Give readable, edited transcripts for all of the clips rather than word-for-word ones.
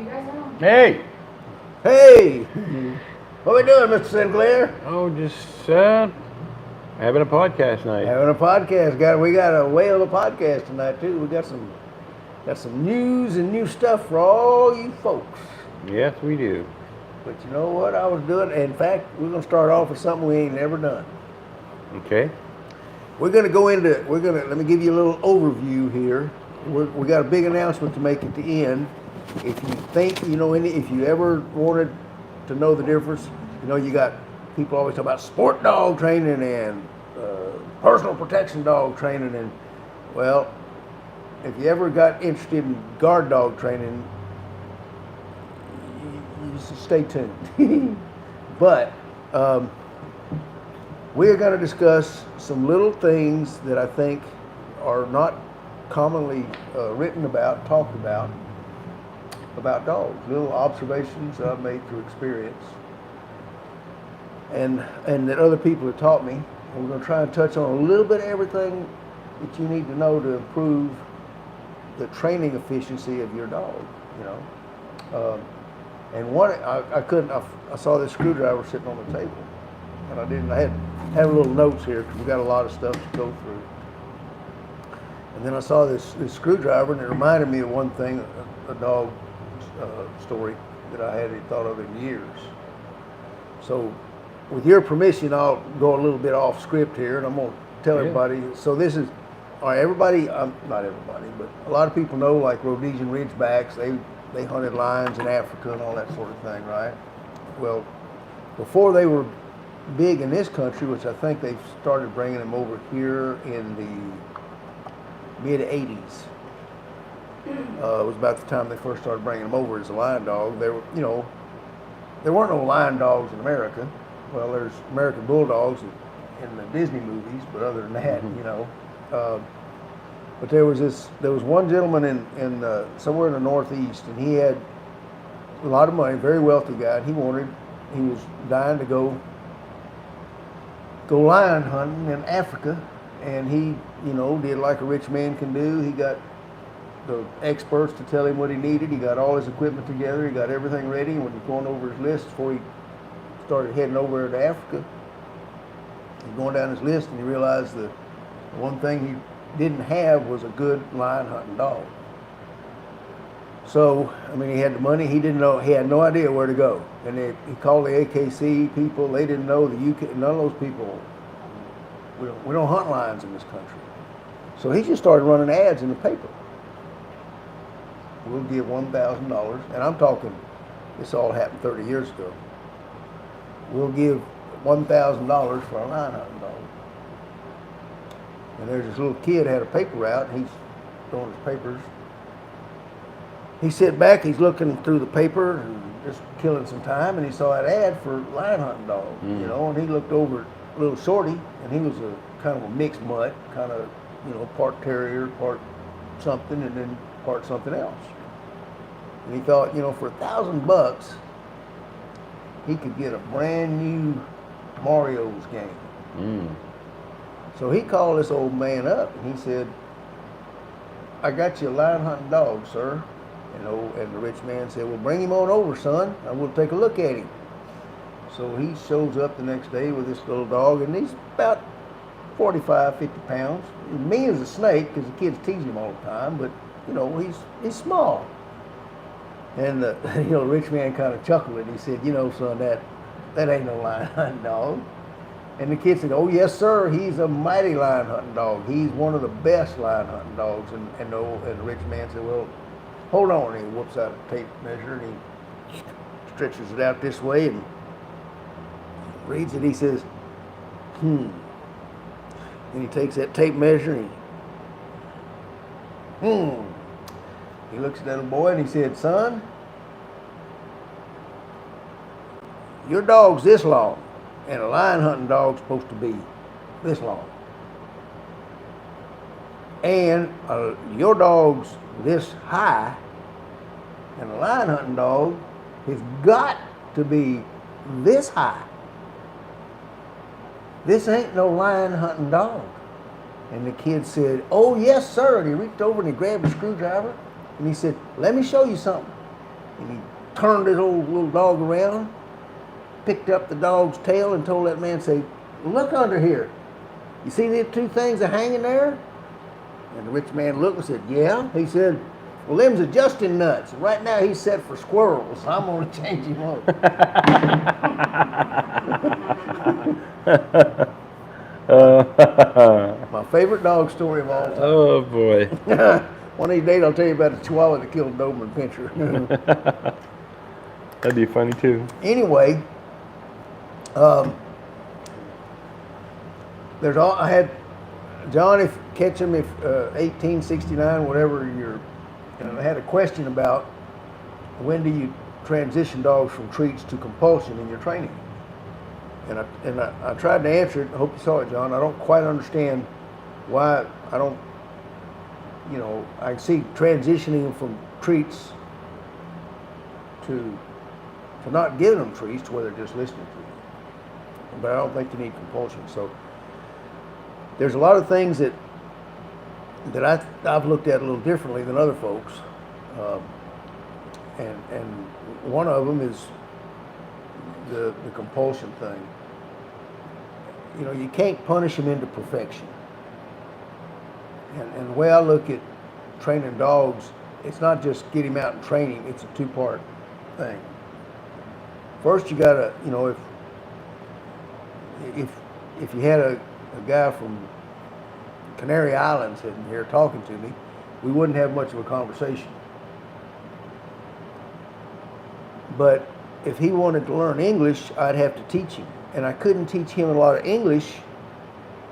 You guys on? Hey! Hey! What we doing, Mr. Sinclair? Oh, just having a podcast night. Having a podcast. We got a whale of a podcast tonight too. We got some news and new stuff for all you folks. Yes, we do. But you know what I was doing? In fact, we're gonna start off with something we ain't never done. Okay. Let me give you a little overview here. We got a big announcement to make at the end. If you think if you ever wanted to know the difference, you got people always talk about sport dog training and personal protection dog training, and well, if you ever got interested in guard dog training, you just stay tuned. But we're going to discuss some little things that I think are not commonly written about, talked about dogs. Little observations that I've made through experience, and that other people have taught me. And we're going to try and touch on a little bit of everything that you need to know to improve the training efficiency of your dog. And one, I saw this screwdriver sitting on the table, and I had little notes here because we got a lot of stuff to go through. And then I saw this screwdriver, and it reminded me of one thing, a dog story that I hadn't thought of in years. So, with your permission, I'll go a little bit off script here, and I'm going to tell everybody. So this is, all right, everybody, not everybody, but a lot of people know, like Rhodesian Ridgebacks, they hunted lions in Africa and all that sort of thing, right? Well, before they were big in this country, which I think they started bringing them over here in the mid-'80s. It was about the time they first started bringing them over as a lion dog. There weren't no lion dogs in America. Well, there's American bulldogs in the Disney movies, but other than that, but there was one gentleman in somewhere in the Northeast, and he had a lot of money, very wealthy guy, and he was dying to go lion hunting in Africa, and he, did like a rich man can do. He got the experts to tell him what he needed. He got all his equipment together. He got everything ready. And when he was going over his list before he started heading over to Africa, he was going down his list, and he realized the one thing he didn't have was a good lion hunting dog. So, he had the money. He had no idea where to go. And he called the AKC people. They didn't know the UK. None of those people. We don't hunt lions in this country. So he just started running ads in the paper. We'll give $1,000, and I'm talking, this all happened 30 years ago. We'll give $1,000 for a lion hunting dog. And there's this little kid had a paper route, and he's throwing his papers. He sit back, he's looking through the paper and just killing some time, and he saw that ad for lion hunting dog, and he looked over at little Shorty, and he was a kind of a mixed mutt, kind of, part terrier, part something, and then part something else. And he thought, for $1,000, he could get a brand new Mario's game. So he called this old man up, and he said, "I got you a lion hunting dog, sir." And the rich man said, "Well, bring him on over, son, and we'll take a look at him." So he shows up the next day with this little dog, and he's about 45, 50 pounds. Mean as a snake, because the kids tease him all the time, but, he's small. And the rich man kind of chuckled, and he said, "Son, that ain't no lion hunting dog." And the kid said, "Oh, yes, sir, he's a mighty lion hunting dog. He's one of the best lion hunting dogs." And the rich man said, "Well, hold on." And he whoops out a tape measure, and he stretches it out this way and reads it. He says, And he takes that tape measure and he looks at that little boy, and he said, "Son, your dog's this long, and a lion hunting dog's supposed to be this long. And your dog's this high, and a lion hunting dog has got to be this high. This ain't no lion hunting dog." And the kid said, "Oh, yes, sir." And he reached over and he grabbed a screwdriver, and he said, "Let me show you something." And he turned his old little dog around, picked up the dog's tail, and told that man, say, "Look under here. You see these two things are hanging there?" And the rich man looked and said, "Yeah." He said, "Well, them's adjusting nuts. Right now he's set for squirrels. I'm going to change him up." My favorite dog story of all time. Oh boy. One of these days I'll tell you about the Chihuahua that killed Doberman Pinscher. That'd be funny too. Anyway, there's all I had. John, if Ketchum, if 1869, whatever I had a question about when do you transition dogs from treats to compulsion in your training, and I tried to answer it. I hope you saw it, John. I don't quite understand why I don't. I see transitioning from treats to not giving them treats to where they're just listening to you. But I don't think you need compulsion. So there's a lot of things that I've looked at a little differently than other folks, and one of them is the compulsion thing. You can't punish them into perfection. And the way I look at training dogs, it's not just get him out and train him. It's a two-part thing. First, you gotta, if you had a guy from Canary Islands sitting here talking to me, we wouldn't have much of a conversation. But if he wanted to learn English, I'd have to teach him. And I couldn't teach him a lot of English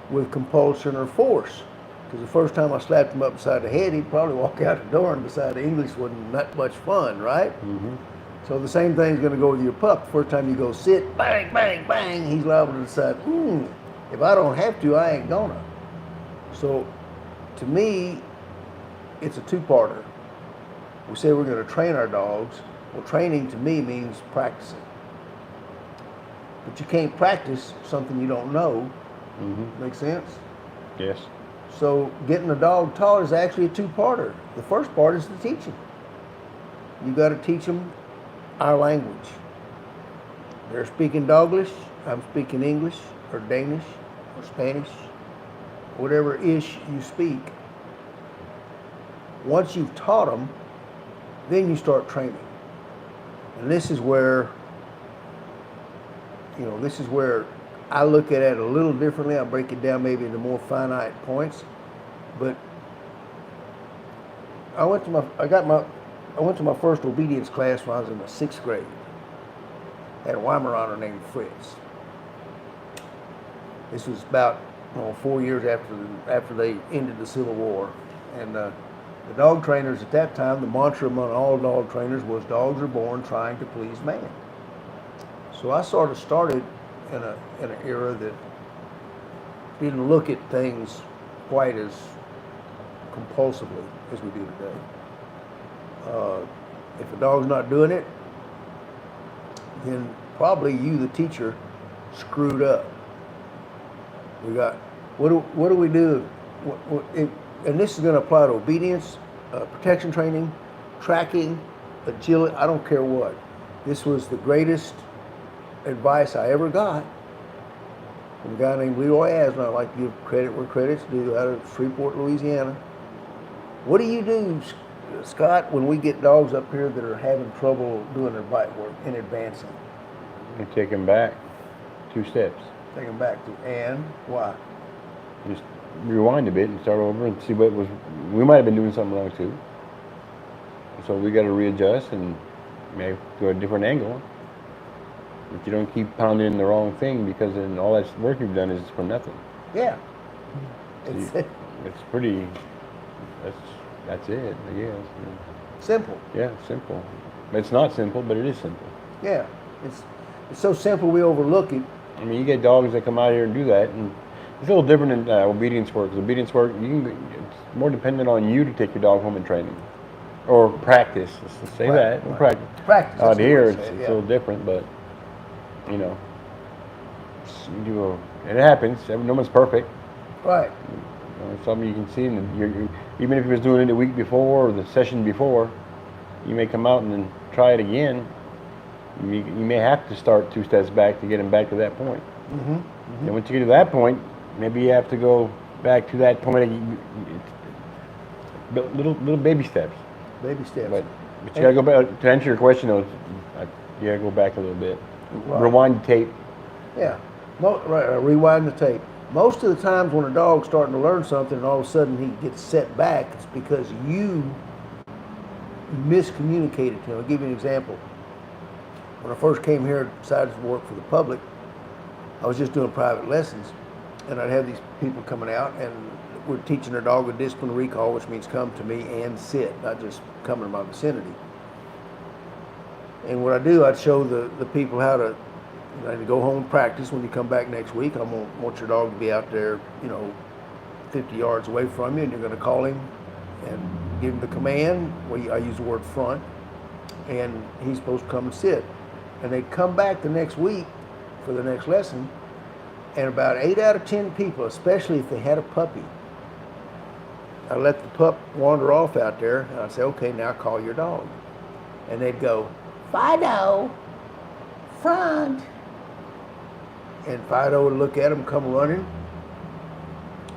with compulsion or force. Because the first time I slapped him up beside the head, he'd probably walk out the door, and beside the English wasn't that much fun, right? Mm-hmm. So the same thing's going to go with your pup. The first time you go sit, bang, bang, bang, he's liable to decide, if I don't have to, I ain't gonna. So to me, it's a two-parter. We say we're going to train our dogs. Well, training to me means practicing. But you can't practice something you don't know. Mm-hmm. Make sense? Yes. So getting a dog taught is actually a two-parter. The first part is the teaching. You got to teach them our language. They're speaking Doglish, I'm speaking English, or Danish, or Spanish, whatever ish you speak. Once you've taught them, then you start training. And this is where I look at it a little differently. I break it down maybe into more finite points. But I went to my first obedience class when I was in the 6th grade. I had a Weimaraner named Fritz. This was about 4 years after they ended the Civil War. And the dog trainers at that time, the mantra among all dog trainers was, dogs are born trying to please man. So I sort of started in an era that didn't look at things quite as compulsively as we do today. If a dog's not doing it, then probably you, the teacher, screwed up. We got what do we do? And this is going to apply to obedience, protection training, tracking, agility. I don't care what. This was the greatest advice I ever got from a guy named Leroy Asner. I like to give credit where credit's due, out of Shreveport, Louisiana. What do you do, Scott, when we get dogs up here that are having trouble doing their bite work and advancing? You take them back 2 steps. Take them back to, and why? Just rewind a bit and start over and see what was. We might have been doing something wrong too. So we got to readjust and maybe go a different angle. But you don't keep pounding the wrong thing, because then all that work you've done is for nothing. Yeah. It's pretty. That's it, I guess. Simple. Yeah, simple. It's not simple, but it is simple. Yeah, it's so simple we overlook it. I mean, you get dogs that come out here and do that, and it's a little different than obedience work. 'Cause obedience work, it's more dependent on you to take your dog home and train him, or practice. Let's say that. Right. Practice. Practice. Out here, it's a little different, but it happens. No one's perfect. Right. It's something you can see, even if he was doing it the week before or the session before, you may come out and then try it again. You may have to start 2 steps back to get him back to that point. And once you get to that point, maybe you have to go back to that point. Little baby steps. Baby steps. But you gotta go back to answer your question though. You gotta go back a little bit. Right. Rewind the tape. Yeah, rewind the tape. Most of the times when a dog's starting to learn something and all of a sudden he gets set back, it's because you miscommunicated to him. I'll give you an example. When I first came here, decided to work for the public, I was just doing private lessons, and I'd have these people coming out, and we're teaching their dog a discipline recall, which means come to me and sit, not just come in my vicinity. And what I do, I'd show the people how to, go home and practice. When you come back next week, I want your dog to be out there, 50 yards away from you, and you're going to call him and give him the command. I use the word front, and he's supposed to come and sit. And they'd come back the next week for the next lesson, and about 8 out of 10 people, especially if they had a puppy, I let the pup wander off out there, and I'd say, okay, now call your dog. And they'd go, Fido, front. And Fido would look at him, come running,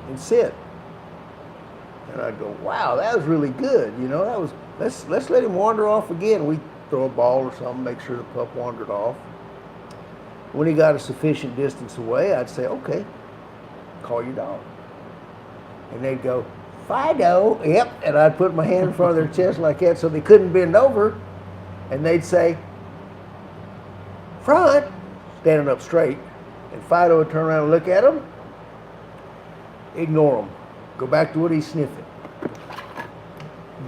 and sit. And I'd go, wow, that was really good. Let's let him wander off again. We'd throw a ball or something, make sure the pup wandered off. When he got a sufficient distance away, I'd say, okay, call your dog. And they'd go, Fido, yep. And I'd put my hand in front of their chest like that so they couldn't bend over. And they'd say, front, standing up straight. And Fido would turn around and look at him, ignore him, go back to what he's sniffing.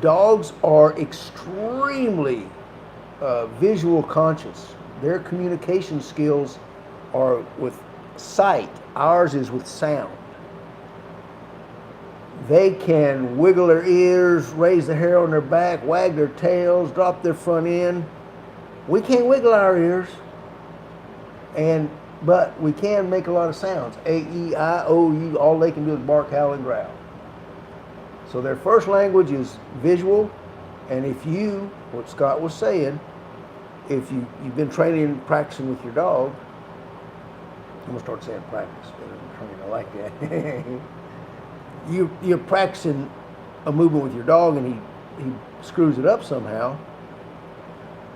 Dogs are extremely visual conscious. Their communication skills are with sight. Ours is with sound. They can wiggle their ears, raise the hair on their back, wag their tails, drop their front end. We can't wiggle our ears, but we can make a lot of sounds. A, E, I, O, U, all they can do is bark, howl, and growl. So their first language is visual, and what Scott was saying, if you've been training and practicing with your dog, I'm going to start saying practice, I like that. You're practicing a movement with your dog and he screws it up somehow,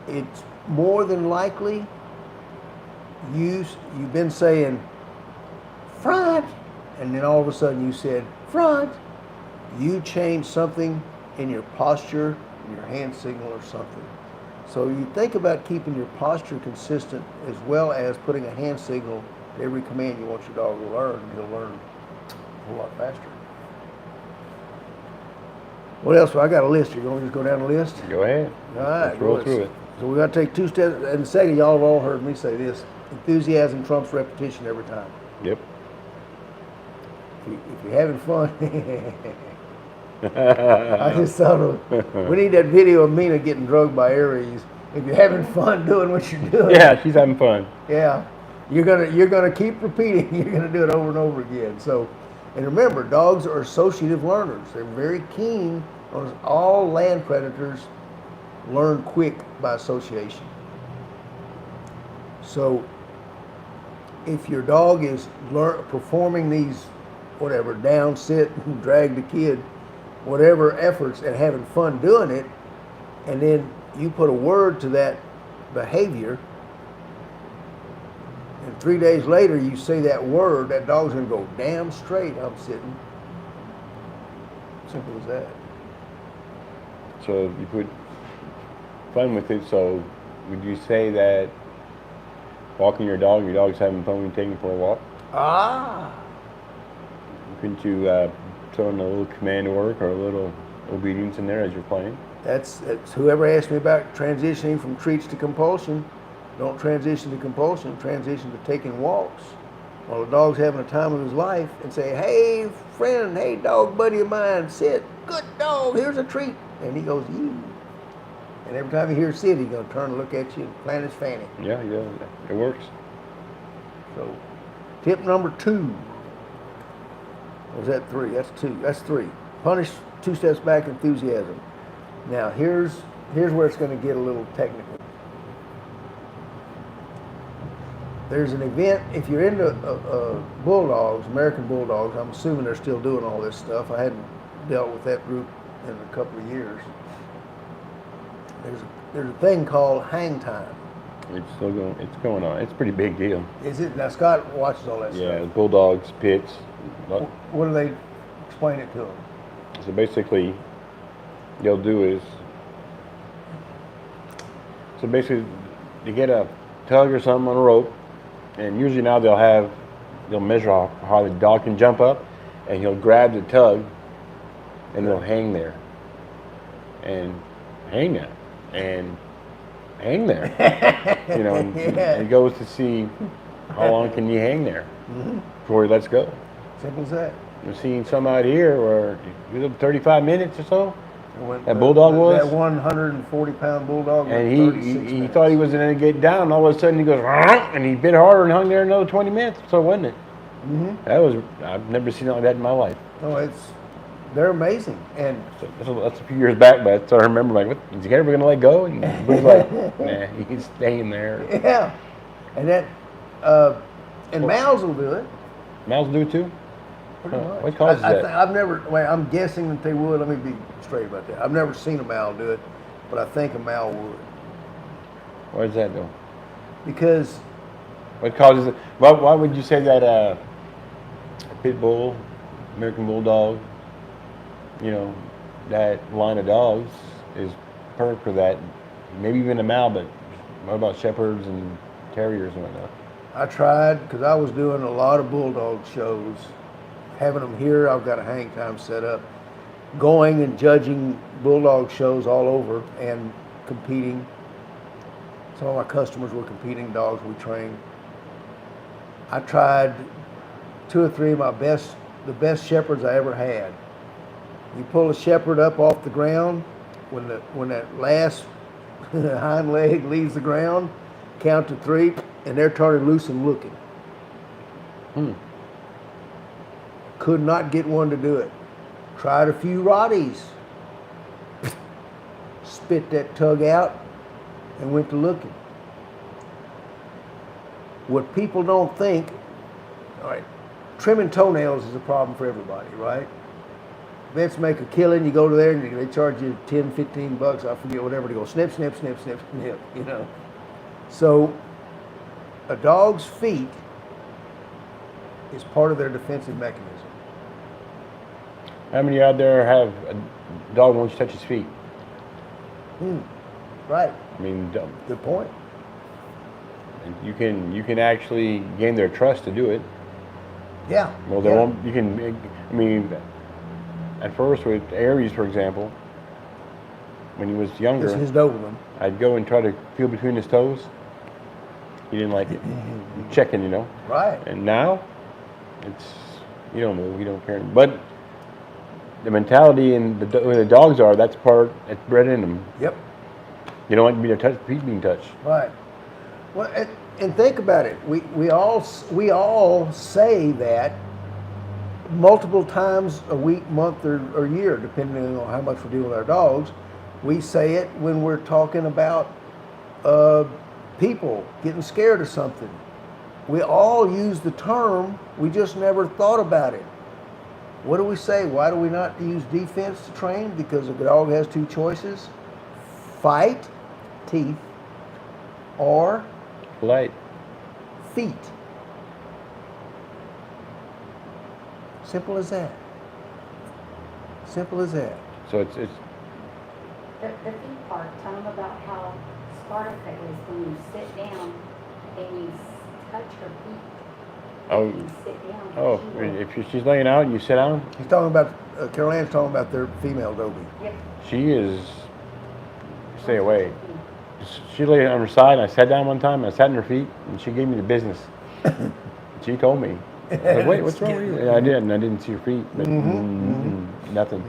it's more than likely you've been saying front, and then all of a sudden you said front. You changed something in your posture, your hand signal or something. So you think about keeping your posture consistent as well as putting a hand signal to every command you want your dog to learn, and he'll learn a whole lot faster. What else? Well, I got a list. You're going to just go down the list? Go ahead. All right. Let's roll through it. So we got to take 2 steps. In a second, y'all have all heard me say this. Enthusiasm trumps repetition every time. Yep. If you're having fun, I just thought we need that video of Mina getting drugged by Aries. If you're having fun doing what you're doing. Yeah, she's having fun. Yeah. You're gonna keep repeating. You're gonna do it over and over again. So, and remember, dogs are associative learners. They're very keen on all land predators learn quick by association. So if your dog is performing these down, sit, drag the kid, whatever efforts and having fun doing it, and then you put a word to that behavior, and 3 days later you say that word, that dog's gonna go damn straight, I'm sitting. Simple as that. So you put fun with it. So would you say that walking your dog's having fun when you take him for a walk? Couldn't you throw in a little command work or a little obedience in there as you're playing? That's whoever asked me about transitioning from treats to compulsion. Don't transition to compulsion, transition to taking walks. While the dog's having a time of his life, and say, hey friend, hey dog buddy of mine, sit, good dog, here's a treat. And he goes, you. And every time he hears sit, he's going to turn and look at you and plant his fanny. Yeah, it works. So, tip number 2. Was that 3? That's 2. That's 3. Punish 2 steps back enthusiasm. Now, here's here's where it's going to get a little technical. There's an event, if you're into bulldogs, American Bulldogs, I'm assuming they're still doing all this stuff. I hadn't dealt with that group in a couple of years. There's a thing called hang time. It's still going. It's going on. It's a pretty big deal. Is it? Now Scott watches all that Yeah, stuff. bulldogs, pits. What do they explain it to them? So basically, they'll do is. So basically, you get a tug or something on a rope, and usually now they'll measure how high the dog can jump up, and he'll grab the tug, and they'll hang there, and hang there, and hang there. You know, and Yeah. he goes to see how long can you hang there before he lets go. Simple as that. I've seen some out here where he was 35 minutes or so, When That bulldog was? That 140-pound bulldog. and was he 36 he minutes. thought he was going to get down. All of a sudden he goes, "Rrrr," and he bit harder and hung there another 20 minutes. So wasn't it? Mm-hmm. That was, I've never seen it like that in my life. No, they're amazing. And So that's a few years back, but I remember like, what, is he ever going to let go? And he was like, nah, he's staying there. yeah, and that and males will do it. Males do too? Pretty Huh. much. What causes that? I've never. Well, I'm guessing that they would. Let me be straight about that. I've never seen a male do it, but I think a male would Why does that though? because What causes it? Why would you say that a pit bull, American bulldog, you know, that line of dogs is perfect for that? Maybe even a male, but what about shepherds and terriers and whatnot? I tried because I was doing a lot of bulldog shows, having them here. I've got a hang time set up, going and judging bulldog shows all over and competing. Some of my customers were competing dogs we trained. I tried 2 or 3 of the best shepherds I ever had. You pull a shepherd up off the ground, when that last hind leg leaves the ground, count to 3, and they're turning loose and looking. Could not get one to do it. Tried a few Rotties. Spit that tug out and went to looking. What people don't think, all right, trimming toenails is a problem for everybody, right? Vets make a killing, you go to there and they charge you 10, 15 bucks, I forget, whatever, to go snip, snip, snip, snip, snip, you know. So a dog's feet is part of their defensive mechanism. How many out there have a dog won't touch his feet? Right, I mean, good point. you can actually gain their trust to do it. Yeah. Well, they yeah. won't. You can. I mean, at first with Aries, for example, when he was younger, This is his Doberman. I'd go and try to feel between his toes. He didn't like it. Checking, you know. Right. And now, it's you don't move, you don't care. But the mentality and where the dogs are, that's bred in them. Yep. You don't want to be feet being touched. Right. Well, and think about it. We all say that multiple times a week, month, or year, depending on how much we're dealing with our dogs. We say it when we're talking about people getting scared of something. We all use the term. We just never thought about it. What do we say? Why do we not use defense to train? Because a dog has 2 choices: fight, teeth, or Light. feet. Simple as that. Simple as that. So it's The feet part, tell them about how Sparta is when you sit down and you touch her feet. Oh. You sit down. oh, she will- if she's laying out and you sit down, He's talking about, Carol Ann's talking about their female Dobie. Yep. she is. Stay away. She lay on her side, and I sat down one time, and I sat on her feet, and she gave me the business. She told me. I was like, wait, what's wrong with you? And I did, and I didn't see her feet, but nothing.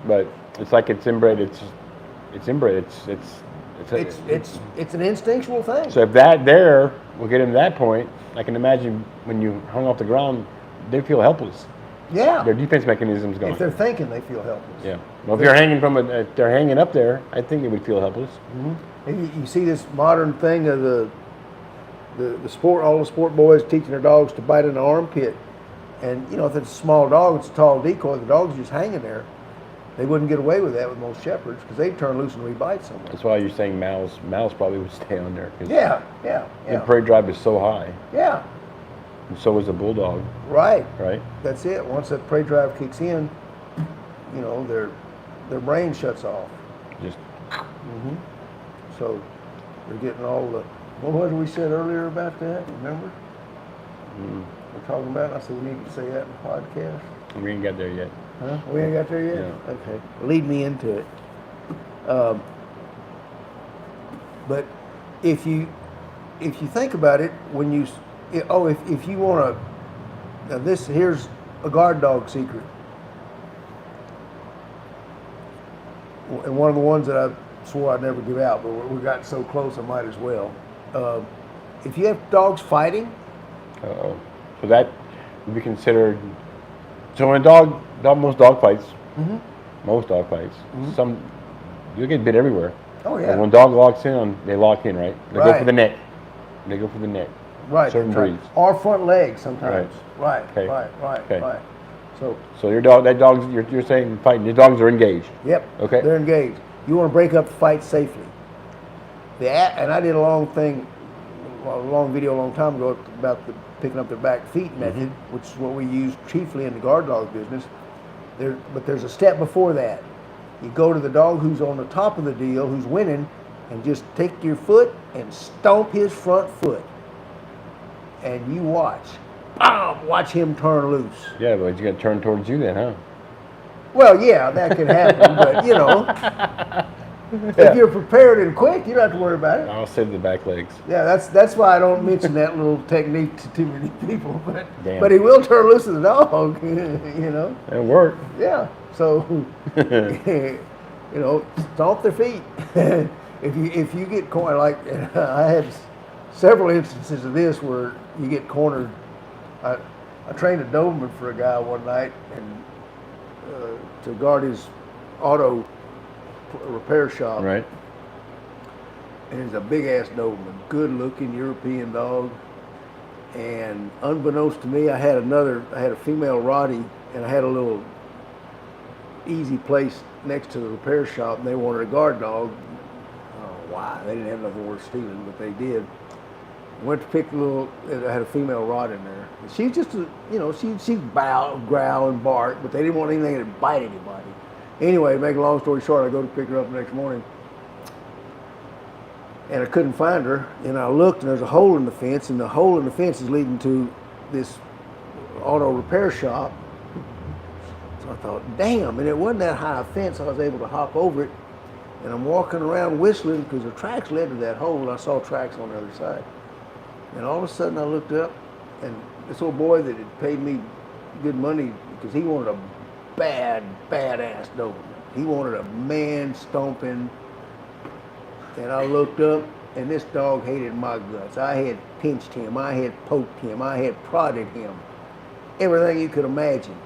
But it's like it's inbred. It's inbred. It's an instinctual thing. So if that there will get them to that point, I can imagine when you hung off the ground, they feel helpless. Yeah. Their defense mechanism's gone. If they're thinking, they feel helpless. Yeah. Well, if you're hanging if they're hanging up there, I think they would feel helpless. And you see this modern thing of the sport, all the sport boys teaching their dogs to bite in the armpit. And, you know, if it's a small dog, it's a tall decoy, the dog's just hanging there. They wouldn't get away with that with most shepherds because they'd turn loose and re-bite someone. That's why you're saying Mal's probably would stay on there. 'Cause Yeah. the prey drive is so high, Yeah, and so is the bulldog, right. right? That's it. Once that prey drive kicks in, you know, their brain shuts off. Just So they're getting all the, what did we said earlier about that? Remember? We're talking about, I said we need to say that in the podcast. we ain't got there yet. Huh? We ain't got there yet? No. Okay. Lead me into it. But if you think about it, when you, if you want to, now here's a guard dog secret. And one of the ones that I swore I'd never give out, but we got so close I might as well. If you have dogs fighting, Uh-oh. So that would be considered. So when most dog fights, some you get bit everywhere. oh yeah, And when dog locks in, they lock in, right? They go Right. for the neck. They go for the neck. right. certain that's right. breeds. Or front legs sometimes. Right, Okay. right. Okay. So, So that dog's you're saying fighting. Your dogs are engaged. yep. Okay. They're engaged. You want to break up the fight safely. And I did a long video a long time ago about the picking up their back feet method, which is what we use chiefly in the guard dog business. But there's a step before that. You go to the dog who's on the top of the deal, who's winning, and just take your foot and stomp his front foot. And you watch. Bam! Watch him turn loose. Yeah, but you got to turn towards you then, huh? Well, yeah, that can happen, but you know, if you're prepared and quick, you don't have to worry about it. I'll save the back legs. Yeah, that's why I don't mention that little technique to too many people. Damn. But he will turn loose of the dog, you know. It worked. Yeah. So, you know, stomp their feet. if you get cornered, like I had several instances of this where you get cornered. I trained a Doberman for a guy one night and to guard his auto repair shop. Right. And he's a big ass Doberman, good looking European dog. And unbeknownst to me, I had a female Rottie, and I had a little easy place next to the repair shop, and they wanted a guard dog. I don't know why. They didn't have nothing worth stealing, but they did. Went to pick I had a female Rot in there. And she's just she'd growl and bark, but they didn't want anything to bite anybody. Anyway, make a long story short, I go to pick her up the next morning, and I couldn't find her. And I looked, and there's a hole in the fence, and the hole in the fence is leading to this auto repair shop. So I thought, damn, and it wasn't that high a fence, so I was able to hop over it. And I'm walking around whistling because the tracks led to that hole, and I saw tracks on the other side. And all of a sudden I looked up, and this old boy that had paid me good money because he wanted a badass Doberman. He wanted a man stomping. And I looked up, and this dog hated my guts. I had pinched him, I had poked him, I had prodded him, everything you could imagine.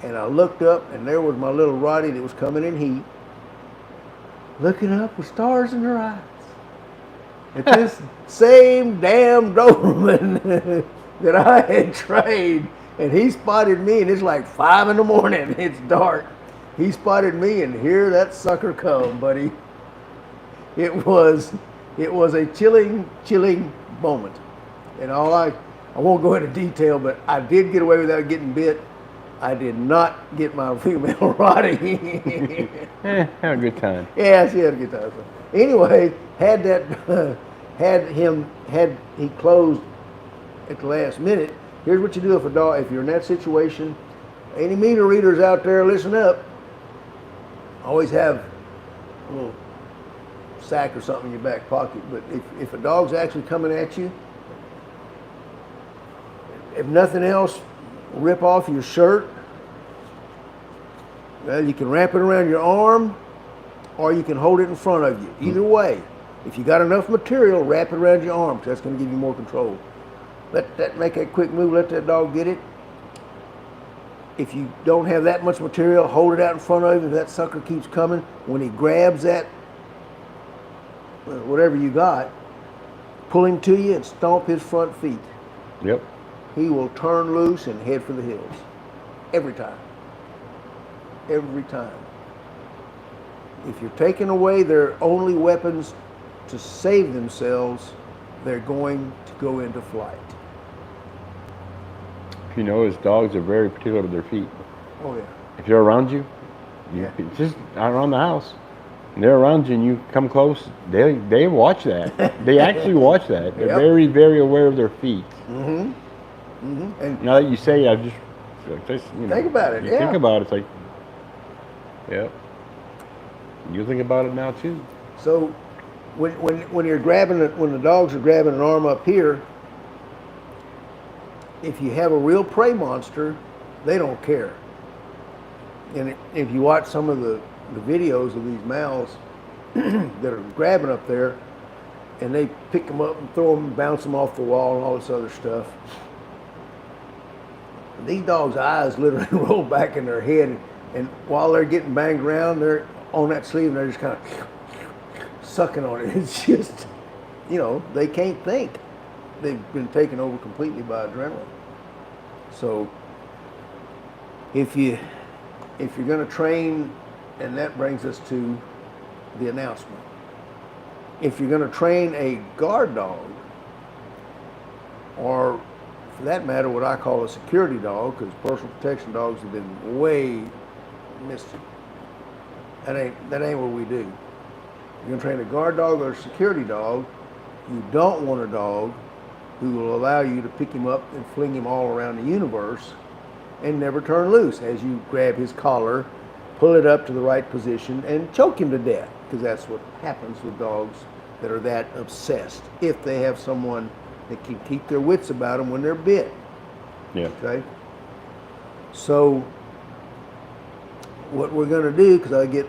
And I looked up, and there was my little Rottie that was coming in heat, looking up with stars in her eyes. It's this same damn Doberman that I had trained, and he spotted me, and it's like 5 in the morning. It's dark. He spotted me, and here that sucker come, buddy. It was a chilling moment. And I won't go into detail, but I did get away without getting bit. I did not get my female Rottie. Have a good time. Yeah, she had a good time. Anyway, had he closed at the last minute. Here's what you do if you're in that situation. Any meter readers out there, listen up. Always have a little sack or something in your back pocket. But if a dog's actually coming at you, if nothing else, rip off your shirt. Well, you can wrap it around your arm, or you can hold it in front of you. Either way, if you got enough material, wrap it around your arm, because that's going to give you more control. Make that quick move, let that dog get it. if you don't have that much material, hold it out in front of him. If that sucker keeps coming, when he grabs that, whatever you got, pull him to you and stomp his front feet. Yep. He will turn loose and head for the hills. Every time. Every time. If you're taking away their only weapons to save themselves, they're going to go into flight. You know, his dogs are very particular with their feet. Oh yeah. If they're around you, Yeah. just around the house, and they're around you and you come close, they watch that. They actually watch that. They're Yep. very, very aware of their feet. Mm-hmm. Mm-hmm. And Now that you say, I just you know, Think about it, you yeah. think about it, it's like, yeah. You think about it now too. so when you're grabbing it, when the dogs are grabbing an arm up here, if you have a real prey monster, they don't care. And if you watch some of the videos of these males that are grabbing up there, and they pick them up and throw them, bounce them off the wall, and all this other stuff. These dogs' eyes literally roll back in their head, and while they're getting banged around, they're on that sleeve, and they're just kind of sucking on it. It's just, you know, they can't think. They've been taken over completely by adrenaline. So, if you're going to train, and that brings us to the announcement. If you're going to train a guard dog, or for that matter, what I call a security dog, because personal protection dogs have been way missed. That ain't what we do. You're going to train a guard dog or a security dog. You don't want a dog who will allow you to pick him up and fling him all around the universe and never turn loose as you grab his collar, pull it up to the right position, and choke him to death, because that's what happens with dogs that are that obsessed, if they have someone that can keep their wits about them when they're bit. Yeah. Okay? So, what we're going to do, because I get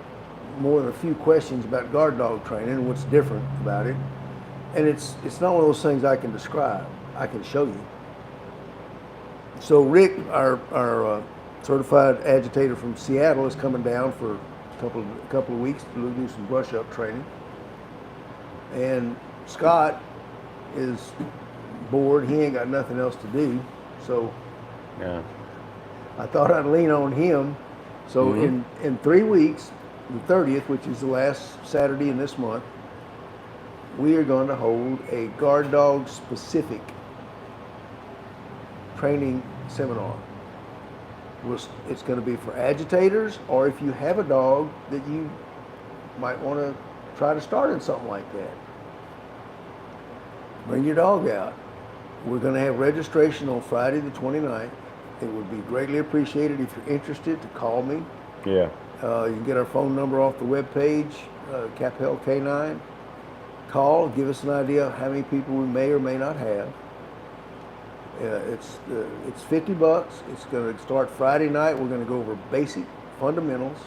more than a few questions about guard dog training and what's different about it, and it's not one of those things I can describe. I can show you. So Rick, our certified agitator from Seattle, is coming down for a couple of weeks to do some brush-up training, and Scott is bored. He ain't got nothing else to do, so Yeah. I thought I'd lean on him. So in 3 weeks, the 30th, which is the last Saturday in this month, we are going to hold a guard dog specific training seminar. It's going to be for agitators, or if you have a dog that you might want to try to start in something like that. Bring your dog out. We're going to have registration on Friday the 29th. It would be greatly appreciated if you're interested to call me. Yeah. You can get our phone number off the webpage, Capel K9. Call, give us an idea of how many people we may or may not have. It's $50. It's going to start Friday night. We're going to go over basic fundamentals.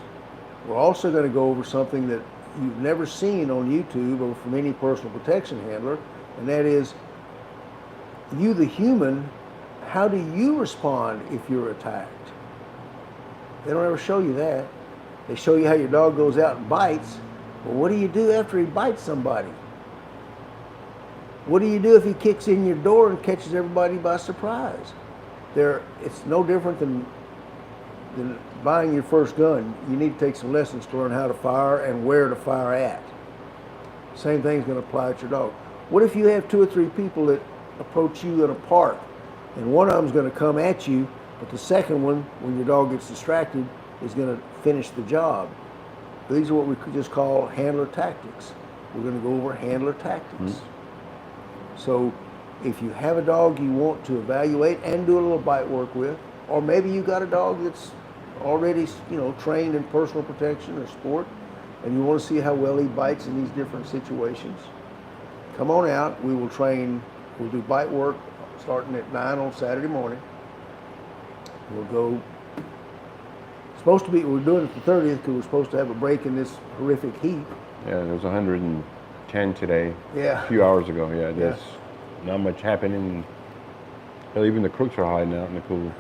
We're also going to go over something that you've never seen on YouTube or from any personal protection handler, and that is, you the human, how do you respond if you're attacked? They don't ever show you that. They show you how your dog goes out and bites. Well, what do you do after he bites somebody? What do you do if he kicks in your door and catches everybody by surprise? It's no different than buying your first gun. You need to take some lessons to learn how to fire and where to fire at. Same thing's going to apply to your dog. What if you have 2 or 3 people that approach you in a park, and one of them's going to come at you, but the second one, when your dog gets distracted, is going to finish the job? These are what we could just call handler tactics. We're going to go over handler tactics. So if you have a dog you want to evaluate and do a little bite work with, or maybe you got a dog that's already, trained in personal protection or sport, and you want to see how well he bites in these different situations, come on out. We will train. We'll do bite work starting at 9 on Saturday morning. We'll go. We're doing it the 30th because we're supposed to have a break in this horrific heat. Yeah, there was 110 today. Yeah. A few hours ago. Yeah, there's not much happening. Hell, even the crooks are hiding out in the cool.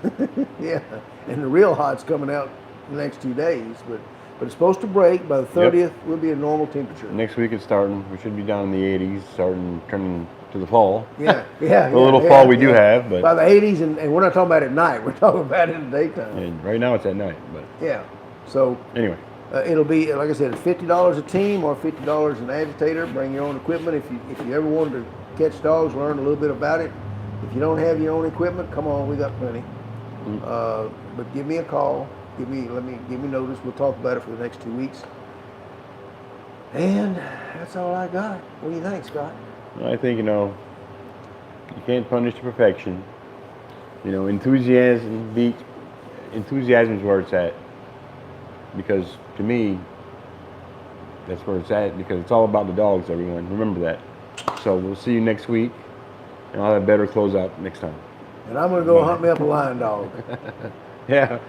Yeah, and the real hot's coming out the next 2 days, but it's supposed to break by the 30th. Will be a normal temperature. Next week it's starting. We should be down in the 80s, starting turning to the fall. Yeah. The little fall we do have, but by the 80s, and we're not talking about at night. We're talking about in the daytime. and right now it's at night. But Yeah. So anyway, it'll be, like I said, $50 a team or $50 an agitator. Bring your own equipment. If you ever wanted to catch dogs, learn a little bit about it. If you don't have your own equipment, come on, we got plenty. But give me a call. Give me notice. We'll talk about it for the next 2 weeks. And that's all I got. What do you think, Scott? I think you can't punish to perfection. Enthusiasm is where it's at. Because to me, that's where it's at. Because it's all about the dogs, everyone. Remember that. So we'll see you next week, and I'll have better close out next time. And I'm gonna go hunt me up a lion dog. Yeah.